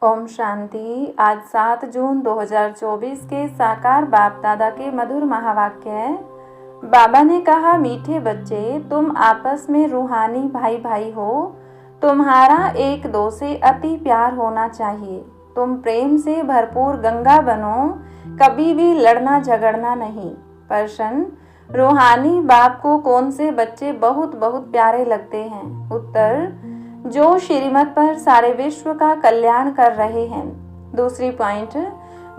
ओम शांति। आज 7 जून 2024 के साकार बाप दादा के मधुर महावाक्य है। बाबा ने कहा, मीठे बच्चे, तुम आपस में रूहानी भाई भाई हो। तुम्हारा एक दो से अति प्यार होना चाहिए। तुम प्रेम से भरपूर गंगा बनो, कभी भी लड़ना झगड़ना नहीं। प्रश्न, रूहानी बाप को कौन से बच्चे बहुत बहुत प्यारे लगते हैं? उत्तर, जो श्रीमत पर सारे विश्व का कल्याण कर रहे हैं। दूसरी पॉइंट,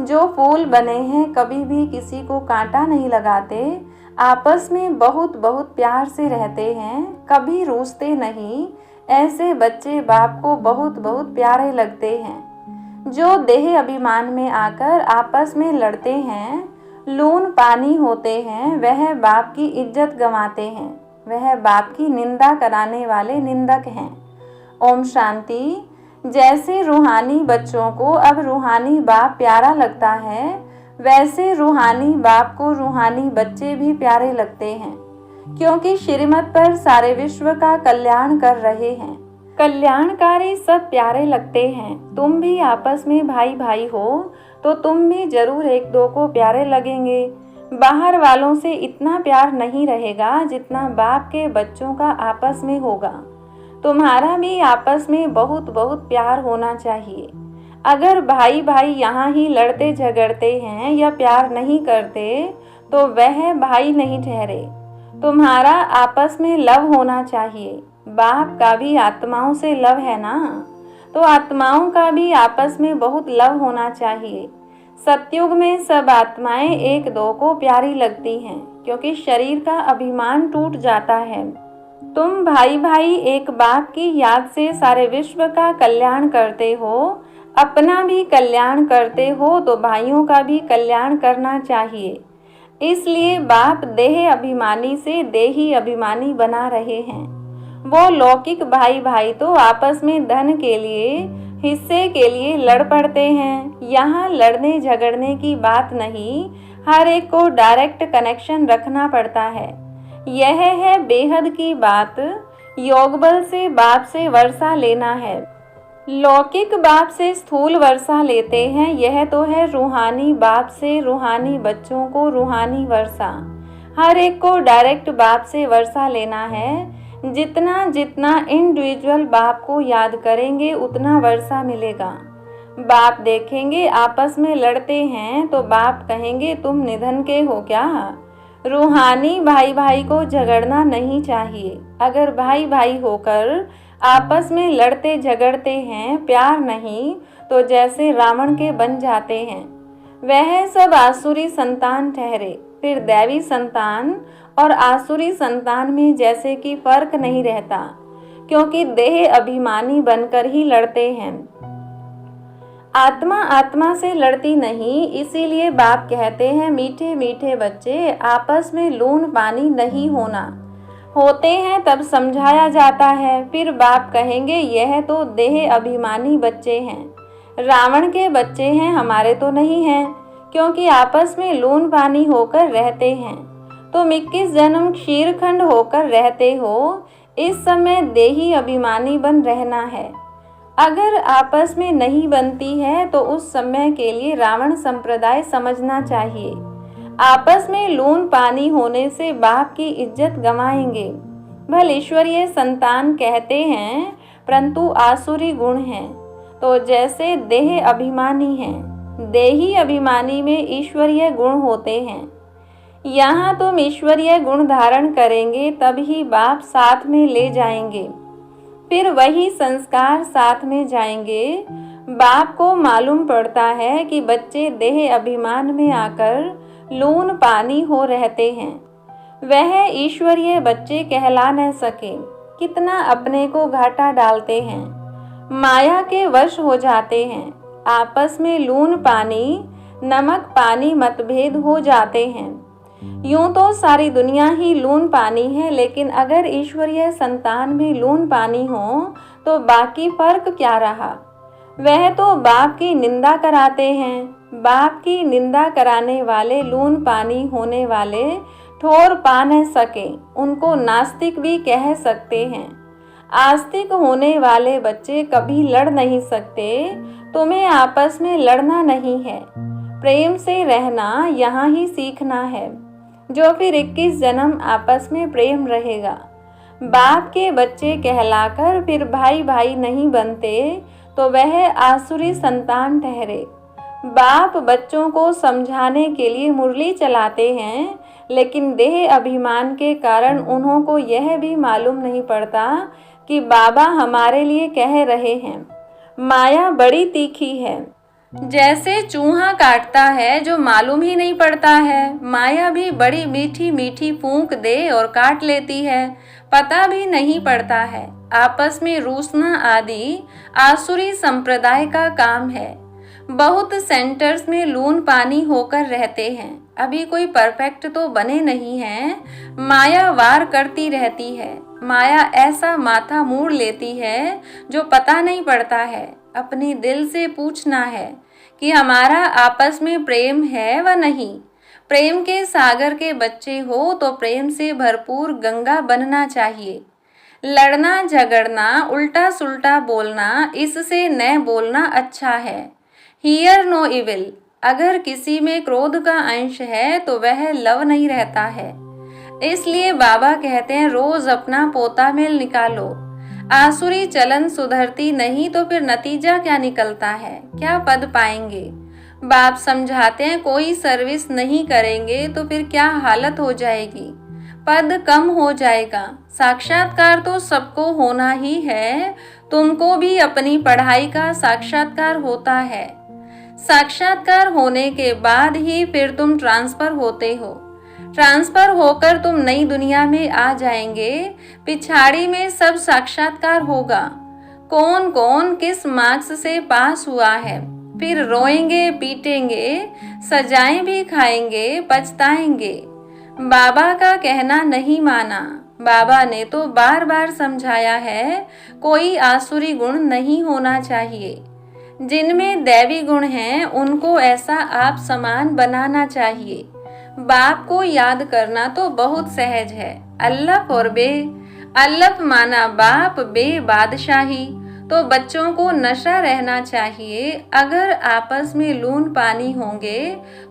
जो फूल बने हैं, कभी भी किसी को कांटा नहीं लगाते, आपस में बहुत बहुत प्यार से रहते हैं, कभी रूसते नहीं। ऐसे बच्चे बाप को बहुत बहुत प्यारे लगते हैं। जो देह अभिमान में आकर आपस में लड़ते हैं, लून पानी होते हैं, वह बाप की इज्जत गंवाते हैं। वह बाप की निंदा कराने वाले निंदक हैं। ओम शांति। जैसे रूहानी बच्चों को अब रूहानी बाप प्यारा लगता है, वैसे रूहानी बाप को रूहानी बच्चे भी प्यारे लगते हैं, क्योंकि श्रीमत पर सारे विश्व का कल्याण कर रहे हैं। कल्याणकारी सब प्यारे लगते हैं। तुम भी आपस में भाई भाई हो, तो तुम भी जरूर एक दो को प्यारे लगेंगे। बाहर वालों से इतना प्यार नहीं रहेगा जितना बाप के बच्चों का आपस में होगा। तुम्हारा भी आपस में बहुत बहुत प्यार होना चाहिए। अगर भाई भाई यहाँ ही लड़ते झगड़ते हैं या प्यार नहीं करते, तो वह भाई नहीं ठहरे। तुम्हारा आपस में लव होना चाहिए। बाप का भी आत्माओं से लव है ना, तो आत्माओं का भी आपस में बहुत लव होना चाहिए। सतयुग में सब आत्माएं एक दो को प्यारी लगती हैं, क्योंकि शरीर का अभिमान टूट जाता है। तुम भाई भाई एक बाप की याद से सारे विश्व का कल्याण करते हो, अपना भी कल्याण करते हो, तो भाइयों का भी कल्याण करना चाहिए। इसलिए बाप देह अभिमानी से देही अभिमानी बना रहे हैं। वो लौकिक भाई भाई तो आपस में धन के लिए, हिस्से के लिए लड़ पड़ते हैं। यहाँ लड़ने झगड़ने की बात नहीं, हर एक को डायरेक्ट कनेक्शन रखना पड़ता है। यह है बेहद की बात। योग बल से बाप से वर्षा लेना है। लौकिक बाप से स्थूल वर्षा लेते हैं। यह तो है रूहानी बाप से रूहानी बच्चों को रूहानी वर्षा। हर एक को डायरेक्ट बाप से वर्षा लेना है। जितना जितना इंडिविजुअल बाप को याद करेंगे, उतना वर्षा मिलेगा। बाप देखेंगे आपस में लड़ते हैं, तो बाप कहेंगे, तुम निधन के हो क्या? रूहानी भाई भाई को झगड़ना नहीं चाहिए। अगर भाई भाई होकर आपस में लड़ते झगड़ते हैं, प्यार नहीं, तो जैसे रावण के बन जाते हैं। वह सब आसुरी संतान ठहरे। फिर दैवी संतान और आसुरी संतान में जैसे कि फर्क नहीं रहता, क्योंकि देह अभिमानी बनकर ही लड़ते हैं। आत्मा आत्मा से लड़ती नहीं। इसीलिए बाप कहते हैं, मीठे मीठे बच्चे, आपस में लून पानी नहीं होना। होते हैं तब समझाया जाता है। फिर बाप कहेंगे, यह तो देह अभिमानी बच्चे हैं, रावण के बच्चे हैं, हमारे तो नहीं हैं, क्योंकि आपस में लून पानी होकर रहते हैं। तुम 21 जन्म क्षीरखंड होकर रहते हो। इस समय देही अभिमानी बन रहना है। अगर आपस में नहीं बनती है, तो उस समय के लिए रावण संप्रदाय समझना चाहिए। आपस में लून पानी होने से बाप की इज्जत गंवाएंगे। भले ईश्वरीय संतान कहते हैं, परंतु आसुरी गुण हैं। तो जैसे देह अभिमानी हैं, देही अभिमानी में ईश्वरीय गुण होते हैं। यहाँ तुम ईश्वरीय गुण धारण करेंगे, तभी बाप साथ में ले जाएंगे। फिर वही संस्कार साथ में जाएंगे। बाप को मालूम पड़ता है कि बच्चे देह अभिमान में आकर लून पानी हो रहते हैं। वह ईश्वरीय बच्चे कहला न सके। कितना अपने को घाटा डालते हैं, माया के वश हो जाते हैं। आपस में लून पानी, नमक पानी मतभेद हो जाते हैं। यूं तो सारी दुनिया ही लून पानी है, लेकिन अगर ईश्वरीय संतान भी लून पानी हो, तो बाकी फर्क क्या रहा? वह तो बाप की निंदा कराते हैं। बाप की निंदा कराने वाले लून पानी होने वाले ठोर पा न सके, उनको नास्तिक भी कह सकते हैं। आस्तिक होने वाले बच्चे कभी लड़ नहीं सकते। तुम्हें आपस में लड़ना नहीं है, प्रेम से रहना यहाँ ही सीखना है, जो फिर 21 जन्म आपस में प्रेम रहेगा। बाप के बच्चे कहलाकर फिर भाई भाई नहीं बनते तो वह आसुरी संतान ठहरे। बाप बच्चों को समझाने के लिए मुरली चलाते हैं, लेकिन देह अभिमान के कारण उन्हों को यह भी मालूम नहीं पड़ता कि बाबा हमारे लिए कह रहे हैं। माया बड़ी तीखी है, जैसे चूहा काटता है जो मालूम ही नहीं पड़ता है। माया भी बड़ी मीठी मीठी फूंक दे और काट लेती है, पता भी नहीं पड़ता है। आपस में रूसना आदि आसुरी संप्रदाय का काम है। बहुत सेंटर्स में लून पानी होकर रहते हैं, अभी कोई परफेक्ट तो बने नहीं हैं। माया वार करती रहती है। माया ऐसा माथा मोड़ लेती है जो पता नहीं पड़ता है। अपने दिल से पूछना है कि हमारा आपस में प्रेम है व नहीं। प्रेम के सागर के बच्चे हो तो प्रेम से भरपूर गंगा बनना चाहिए। लड़ना झगड़ना उल्टा सुल्टा बोलना, इससे न बोलना अच्छा है। Hear no evil. अगर किसी में क्रोध का अंश है तो वह लव नहीं रहता है। इसलिए बाबा कहते हैं रोज अपना पोता मेल निकालो। आसुरी चलन सुधरती नहीं तो फिर नतीजा क्या निकलता है, क्या पद पाएंगे। बाप समझाते हैं कोई सर्विस नहीं करेंगे तो फिर क्या हालत हो जाएगी, पद कम हो जाएगा। साक्षात्कार तो सबको होना ही है, तुमको भी अपनी पढ़ाई का साक्षात्कार होता है। साक्षात्कार होने के बाद ही फिर तुम ट्रांसफर होते हो। ट्रांसफर होकर तुम नई दुनिया में आ जाएंगे। पिछाड़ी में सब साक्षात्कार होगा, कौन कौन किस मार्क्स से पास हुआ है। फिर रोएंगे पीटेंगे, सजाएं भी खाएंगे, पछताएंगे। बाबा का कहना नहीं माना। बाबा ने तो बार बार समझाया है कोई आसुरी गुण नहीं होना चाहिए। जिनमें दैवी गुण हैं उनको ऐसा आप समान बनाना चाहिए। बाप को याद करना तो बहुत सहज है। अल्लफ और बे, अल्लफ माना बाप, बे बादशाही। तो बच्चों को नशा रहना चाहिए। अगर आपस में लून पानी होंगे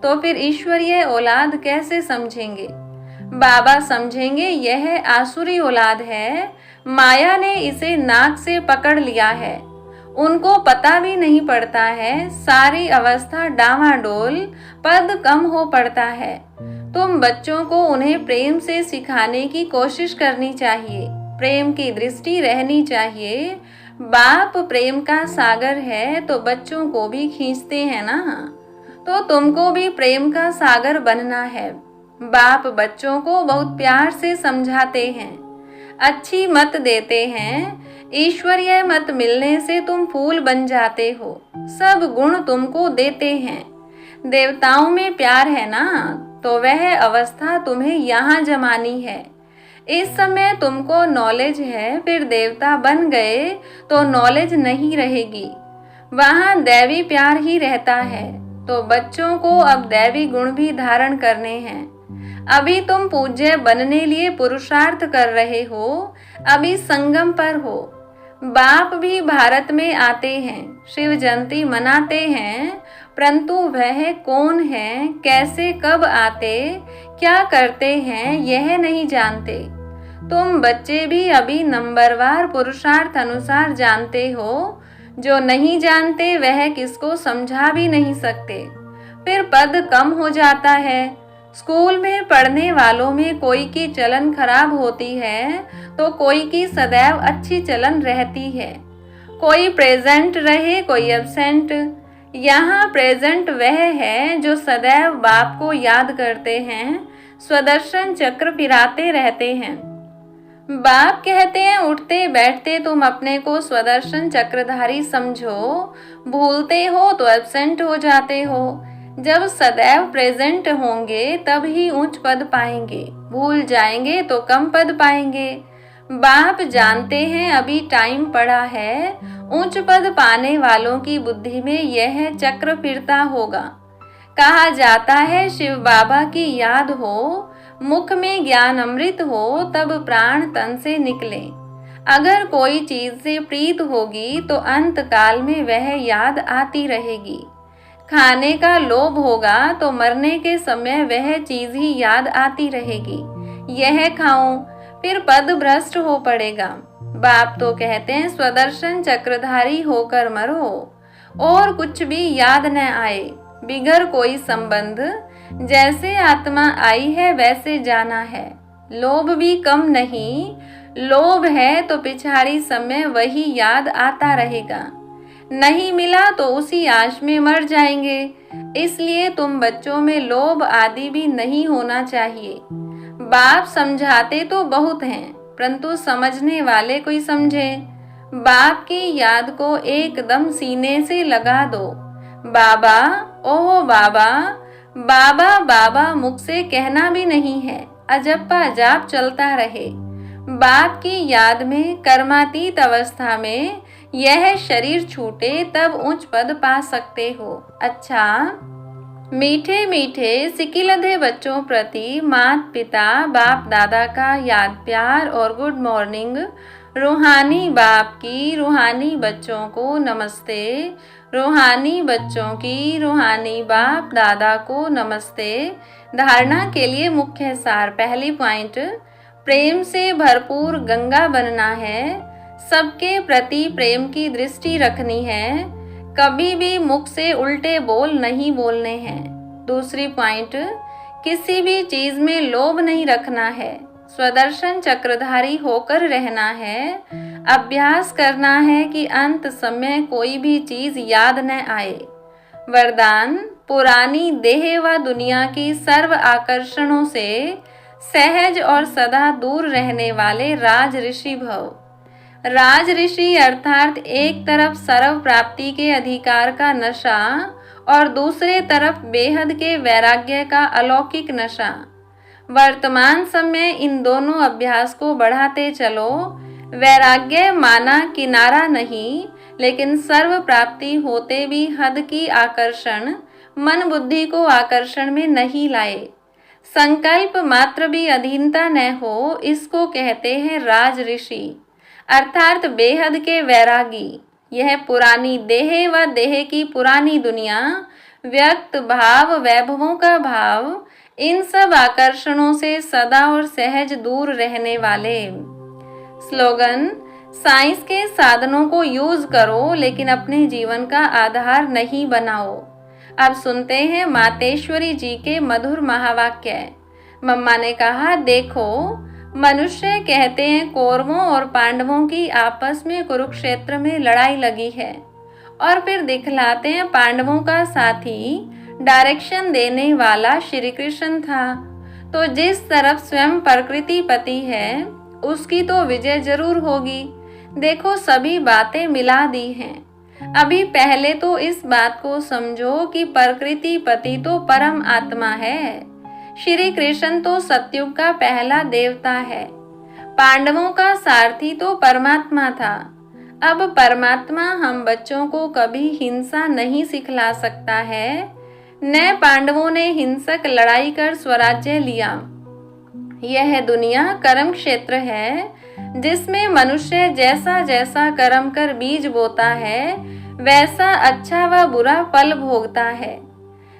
तो फिर ईश्वरीय औलाद कैसे समझेंगे। बाबा समझेंगे यह आसुरी औलाद है, माया ने इसे नाक से पकड़ लिया है। उनको पता भी नहीं पड़ता है, सारी अवस्था डामाडोल, पद कम हो पड़ता है। तुम बच्चों को उन्हें प्रेम से सिखाने की कोशिश करनी चाहिए। प्रेम की दृष्टि रहनी चाहिए। बाप प्रेम का सागर है तो बच्चों को भी खींचते हैं ना, तो तुमको भी प्रेम का सागर बनना है। बाप बच्चों को बहुत प्यार से समझाते हैं, अच्छी मत देते हैं। ईश्वरीय मत मिलने से तुम फूल बन जाते हो। सब गुण तुमको देते हैं। देवताओं में प्यार है ना, तो वह अवस्था तुम्हें यहाँ जमानी है। इस समय तुमको नॉलेज है, फिर देवता बन गए तो नॉलेज नहीं रहेगी। वहाँ दैवी प्यार ही रहता है। तो बच्चों को अब दैवी गुण भी धारण करने हैं। अभी तुम पूज्य बनने लिए पुरुषार्थ कर रहे हो, अभी संगम पर हो। बाप भी भारत में आते हैं, शिव जयंती मनाते हैं, परंतु वह कौन है, कैसे कब आते, क्या करते हैं, यह नहीं जानते। तुम बच्चे भी अभी नंबरवार पुरुषार्थ अनुसार जानते हो। जो नहीं जानते वह किसको समझा भी नहीं सकते। फिर पद कम हो जाता है। स्कूल में पढ़ने वालों में कोई की चलन खराब होती है तो कोई की सदैव अच्छी चलन रहती है। कोई प्रेजेंट रहे, कोई एब्सेंट। यहाँ प्रेजेंट वह है जो सदैव बाप को याद करते हैं, स्वदर्शन चक्र फिराते रहते हैं। बाप कहते हैं उठते बैठते तुम अपने को स्वदर्शन चक्रधारी समझो, भूलते हो तो एब्सेंट हो जाते हो। जब सदैव प्रेजेंट होंगे तब ही उच्च पद पाएंगे, भूल जाएंगे तो कम पद पाएंगे। बाप जानते हैं अभी टाइम पड़ा है। उच्च पद पाने वालों की बुद्धि में यह चक्र फिरता होगा। कहा जाता है शिव बाबा की याद हो, मुख में ज्ञान अमृत हो, तब प्राण तन से निकले। अगर कोई चीज से प्रीत होगी तो अंत काल में वह याद आती रहेगी। खाने का लोभ होगा तो मरने के समय वह चीज ही याद आती रहेगी, यह खाऊं, फिर पद भ्रष्ट हो पड़ेगा। बाप तो कहते हैं स्वदर्शन चक्रधारी होकर मरो, और कुछ भी याद न आए, बिगर कोई संबंध, जैसे आत्मा आई है वैसे जाना है। लोभ भी कम नहीं, लोभ है तो पिछाड़ी समय वही याद आता रहेगा। नहीं मिला तो उसी आश में मर जाएंगे। इसलिए तुम बच्चों में लोभ आदि भी नहीं होना चाहिए। बाप समझाते तो बहुत हैं, परंतु समझने वाले कोई समझे। बाप की याद को एकदम सीने से लगा दो। बाबा, ओहो बाबा, बाबा बाबा मुख से कहना भी नहीं है, अजप्पा जाप चलता रहे। बाप की याद में कर्मातीत अवस्था में यह शरीर छूटे तब उच्च पद पा सकते हो। अच्छा, मीठे मीठे सिकिलधे बच्चों प्रति माता पिता बाप दादा का याद प्यार और गुड मॉर्निंग। रूहानी बाप की रूहानी बच्चों को नमस्ते। रूहानी बच्चों की रूहानी बाप दादा को नमस्ते। धारणा के लिए मुख्य सार। पहली पॉइंट, प्रेम से भरपूर गंगा बनना है। सबके प्रति प्रेम की दृष्टि रखनी है। कभी भी मुख से उल्टे बोल नहीं बोलने हैं। दूसरी पॉइंट, किसी भी चीज में लोभ नहीं रखना है। स्वदर्शन चक्रधारी होकर रहना है। अभ्यास करना है कि अंत समय कोई भी चीज याद न आए। वरदान, पुरानी देह व दुनिया की सर्व आकर्षणों से सहज और सदा दूर रहने वाले राज ऋषि भव। राज ऋषि अर्थात एक तरफ सर्व प्राप्ति के अधिकार का नशा और दूसरे तरफ बेहद के वैराग्य का अलौकिक नशा। वर्तमान समय इन दोनों अभ्यास को बढ़ाते चलो। वैराग्य माना किनारा नहीं, लेकिन सर्व प्राप्ति होते भी हद की आकर्षण मन बुद्धि को आकर्षण में नहीं लाए। संकल्प मात्र भी अधीनता न हो, इसको कहते हैं राज ऋषि अर्थात बेहद के वैरागी। यह पुरानी देह व देह की पुरानी दुनिया, व्यक्त भाव, वैभवों का भाव, इन सब आकर्षणों से सदा और सहज दूर रहने वाले। स्लोगन, साइंस के साधनों को यूज करो लेकिन अपने जीवन का आधार नहीं बनाओ। अब सुनते हैं मातेश्वरी जी के मधुर महावाक्य। मम्मा ने कहा, देखो मनुष्य कहते हैं कौरवों और पांडवों की आपस में कुरुक्षेत्र में लड़ाई लगी है, और फिर दिखलाते हैं पांडवों का साथी डायरेक्शन देने वाला श्री कृष्ण था। तो जिस तरफ स्वयं प्रकृति पति है उसकी तो विजय जरूर होगी। देखो सभी बातें मिला दी हैं। अभी पहले तो इस बात को समझो कि प्रकृति पति तो परम आत्मा है। श्री कृष्ण तो सतयुग का पहला देवता है। पांडवों का सारथी तो परमात्मा था। अब परमात्मा हम बच्चों को कभी हिंसा नहीं सिखला सकता है। न पांडवों ने हिंसक लड़ाई कर स्वराज्य लिया। यह दुनिया कर्म क्षेत्र है, जिसमें मनुष्य जैसा जैसा कर्म कर बीज बोता है वैसा अच्छा व बुरा फल भोगता है।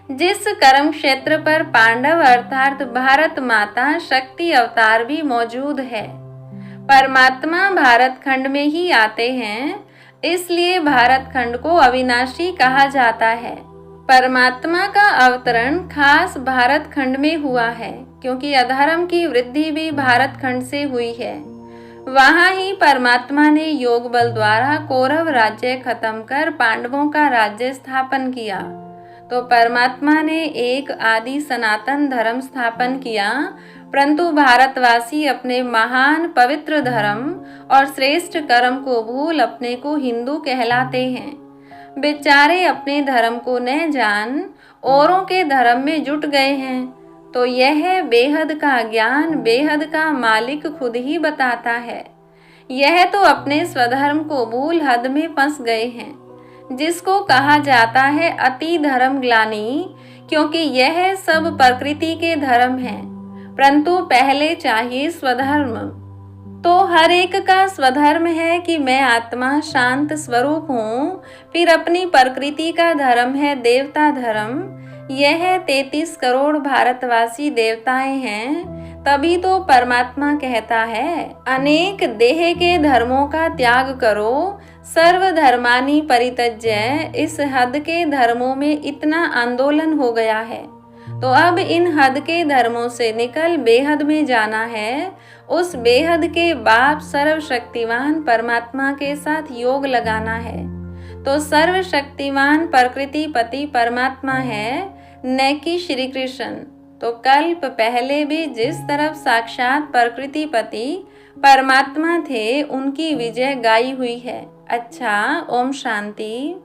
जिस कर्म क्षेत्र पर पांडव अर्थात भारत माता शक्ति अवतार भी मौजूद है, परमात्मा भारत खंड में ही आते हैं, इसलिए भारत खंड को अविनाशी कहा जाता है। परमात्मा का अवतरण खास भारत खंड में हुआ है, क्योंकि अधर्म की वृद्धि भी भारत खंड से हुई है। वहां ही परमात्मा ने योग बल द्वारा कौरव राज्य खत्म कर पांडवों का राज्य स्थापन किया। तो परमात्मा ने एक आदि सनातन धर्म स्थापन किया, परंतु भारतवासी अपने महान पवित्र धर्म और श्रेष्ठ कर्म को भूल अपने को हिंदू कहलाते हैं। बेचारे अपने धर्म को न जान औरों के धर्म में जुट गए हैं। तो यह बेहद का ज्ञान बेहद का मालिक खुद ही बताता है। यह तो अपने स्वधर्म को भूल हद में फंस गए हैं, जिसको कहा जाता है अति धर्म ग्लानि, क्योंकि यह सब प्रकृति के धर्म हैं। परंतु पहले चाहिए स्वधर्म। तो हर एक का स्वधर्म है कि मैं आत्मा शांत स्वरूप हूँ। फिर अपनी प्रकृति का धर्म है देवता धर्म। यह 33 करोड़ भारतवासी देवताएं हैं। तभी तो परमात्मा कहता है अनेक देह के धर्मों का त्याग करो, सर्वधर्मानि परित्यज्य। इस हद के धर्मों में इतना आंदोलन हो गया है, तो अब इन हद के धर्मों से निकल बेहद में जाना है। उस बेहद के बाप सर्वशक्तिवान परमात्मा के साथ योग लगाना है। तो सर्वशक्तिवान प्रकृतिपति परमात्मा है, न कि श्री कृष्ण। तो कल्प पहले भी जिस तरफ साक्षात प्रकृतिपति परमात्मा थे, उनकी विजय गाई हुई है। अच्छा, ओम शांति।